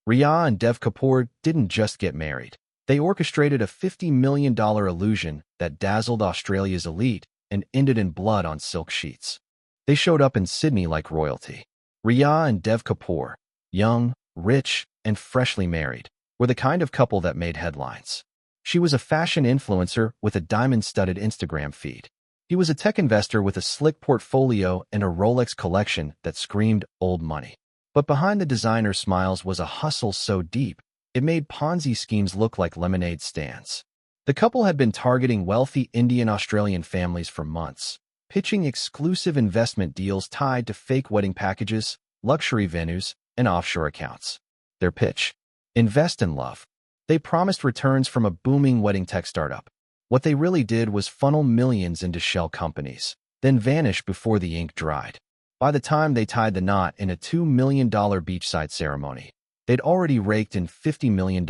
Riya and Dev Kapoor didn't just get married. They orchestrated a $50 million illusion that dazzled Australia's elite and ended in blood on silk sheets. They showed up in Sydney like royalty. Riya and Dev Kapoor, young, rich, and freshly married, were the kind of couple that made headlines. She was a fashion influencer with a diamond-studded Instagram feed. He was a tech investor with a slick portfolio and a Rolex collection that screamed old money. But behind the designer smiles was a hustle so deep, it made Ponzi schemes look like lemonade stands. The couple had been targeting wealthy Indian-Australian families for months, pitching exclusive investment deals tied to fake wedding packages, luxury venues, and offshore accounts. Their pitch: invest in love. They promised returns from a booming wedding tech startup. What they really did was funnel millions into shell companies, then vanish before the ink dried. By the time they tied the knot in a $2 million beachside ceremony, they'd already raked in $50 million.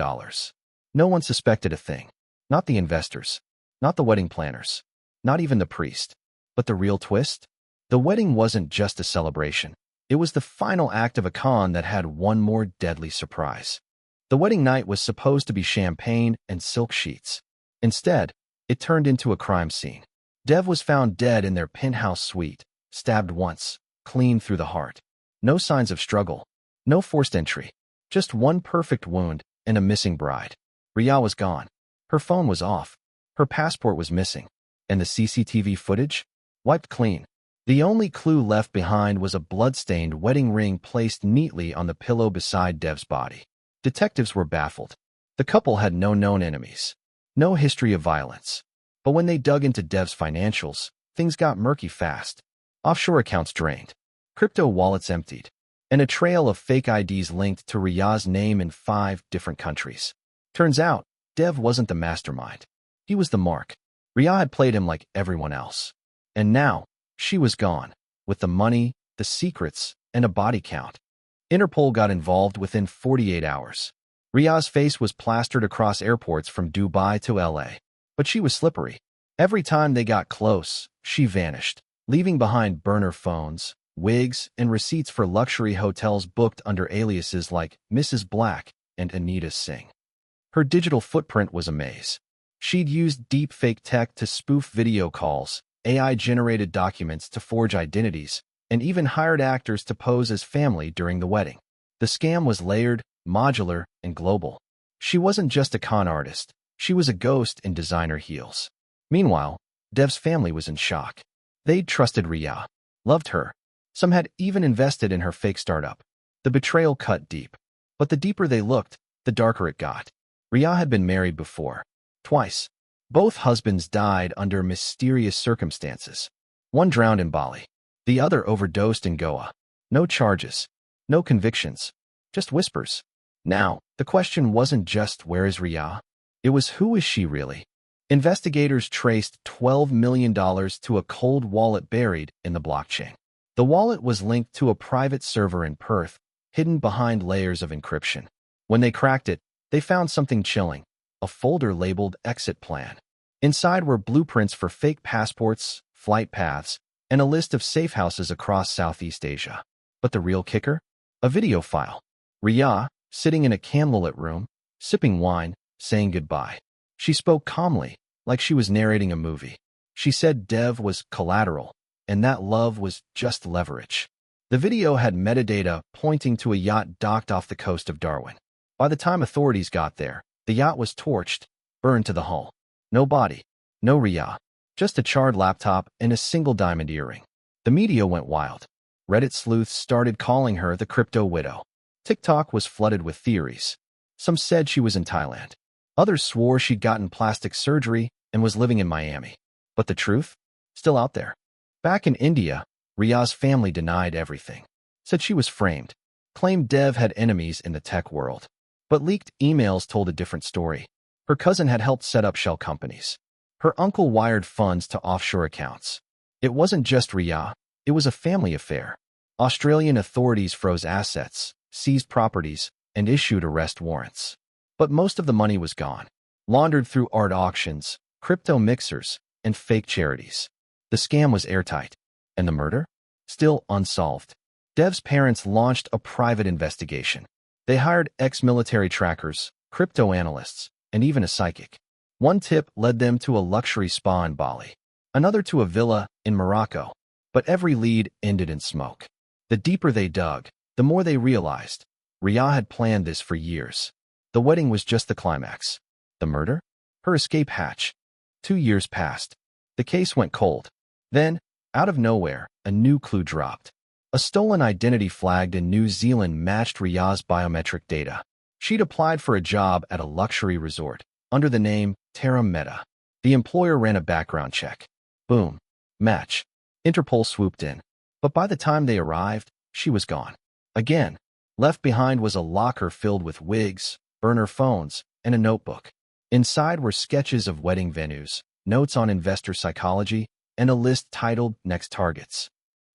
No one suspected a thing. Not the investors, not the wedding planners, not even the priest. But the real twist? The wedding wasn't just a celebration. It was the final act of a con that had one more deadly surprise. The wedding night was supposed to be champagne and silk sheets. Instead, it turned into a crime scene. Dev was found dead in their penthouse suite, stabbed once, clean through the heart. No signs of struggle, no forced entry, just one perfect wound and a missing bride. Riya was gone. Her phone was off. Her passport was missing. And the CCTV footage? Wiped clean. The only clue left behind was a blood-stained wedding ring placed neatly on the pillow beside Dev's body. Detectives were baffled. The couple had no known enemies, no history of violence. But when they dug into Dev's financials, things got murky fast. Offshore accounts drained, crypto wallets emptied, and a trail of fake IDs linked to Riya's name in 5 different countries. Turns out, Dev wasn't the mastermind. He was the mark. Riya had played him like everyone else. And now, she was gone, with the money, the secrets, and a body count. Interpol got involved within 48 hours. Riya's face was plastered across airports from Dubai to LA. But she was slippery. Every time they got close, she vanished, leaving behind burner phones, wigs, and receipts for luxury hotels booked under aliases like Mrs. Black and Anita Singh. Her digital footprint was a maze. She'd used deepfake tech to spoof video calls, AI-generated documents to forge identities, and even hired actors to pose as family during the wedding. The scam was layered, modular, and global. She wasn't just a con artist. She was a ghost in designer heels. Meanwhile, Dev's family was in shock. They'd trusted Riya, loved her. Some had even invested in her fake startup. The betrayal cut deep. But the deeper they looked, the darker it got. Riya had been married before. Twice. Both husbands died under mysterious circumstances. One drowned in Bali. The other overdosed in Goa. No charges. No convictions. Just whispers. Now, the question wasn't just where is Riya? It was who is she really? Investigators traced $12 million to a cold wallet buried in the blockchain. The wallet was linked to a private server in Perth, hidden behind layers of encryption. When they cracked it, they found something chilling. A folder labeled Exit Plan. Inside were blueprints for fake passports, flight paths, and a list of safe houses across Southeast Asia. But the real kicker? A video file. Riya, sitting in a candlelit room, sipping wine, saying goodbye. She spoke calmly, like she was narrating a movie. She said Dev was collateral, and that love was just leverage. The video had metadata pointing to a yacht docked off the coast of Darwin. By the time authorities got there, the yacht was torched, burned to the hull. No body, no Riya, just a charred laptop and a single diamond earring. The media went wild. Reddit sleuths started calling her the crypto widow. TikTok was flooded with theories. Some said she was in Thailand. Others swore she'd gotten plastic surgery and was living in Miami. But the truth? Still out there. Back in India, Riya's family denied everything. Said she was framed. Claimed Dev had enemies in the tech world. But leaked emails told a different story. Her cousin had helped set up shell companies. Her uncle wired funds to offshore accounts. It wasn't just Riya. It was a family affair. Australian authorities froze assets, seized properties, and issued arrest warrants. But most of the money was gone, laundered through art auctions, crypto mixers, and fake charities. The scam was airtight. And the murder? Still unsolved. Dev's parents launched a private investigation. They hired ex-military trackers, crypto analysts, and even a psychic. One tip led them to a luxury spa in Bali, another to a villa in Morocco, but every lead ended in smoke. The deeper they dug, the more they realized Riya had planned this for years. The wedding was just the climax. The murder? Her escape hatch. 2 years passed. The case went cold. Then, out of nowhere, a new clue dropped. A stolen identity flagged in New Zealand matched Riya's biometric data. She'd applied for a job at a luxury resort under the name Terra Meta. The employer ran a background check. Boom. Match. Interpol swooped in. But by the time they arrived, she was gone. Again. Left behind was a locker filled with wigs, burner phones, and a notebook. Inside were sketches of wedding venues, notes on investor psychology, and a list titled Next Targets.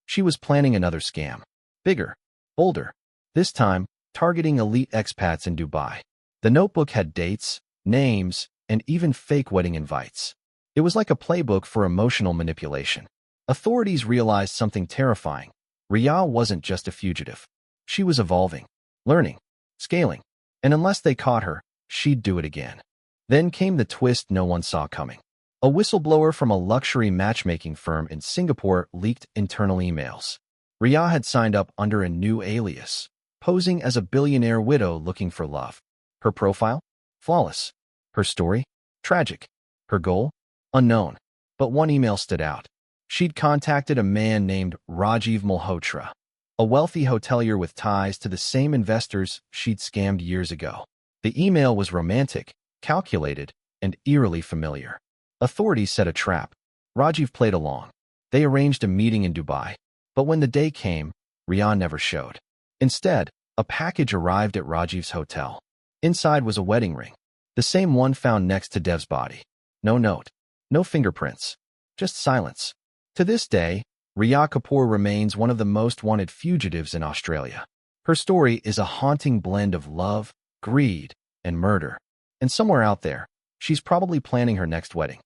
She was planning another scam. Bigger, bolder. This time, targeting elite expats in Dubai. The notebook had dates, names, and even fake wedding invites. It was like a playbook for emotional manipulation. Authorities realized something terrifying. Riya wasn't just a fugitive. She was evolving, learning, scaling, and unless they caught her, she'd do it again. Then came the twist no one saw coming. A whistleblower from a luxury matchmaking firm in Singapore leaked internal emails. Riya had signed up under a new alias, posing as a billionaire widow looking for love. Her profile? Flawless. Her story? Tragic. Her goal? Unknown. But one email stood out. She'd contacted a man named Rajiv Malhotra, a wealthy hotelier with ties to the same investors she'd scammed years ago. The email was romantic, calculated, and eerily familiar. Authorities set a trap. Rajiv played along. They arranged a meeting in Dubai. But when the day came, Riya never showed. Instead, a package arrived at Rajiv's hotel. Inside was a wedding ring, the same one found next to Dev's body. No note, no fingerprints, just silence. To this day, Riya Kapoor remains one of the most wanted fugitives in Australia. Her story is a haunting blend of love, greed, and murder. And somewhere out there, she's probably planning her next wedding.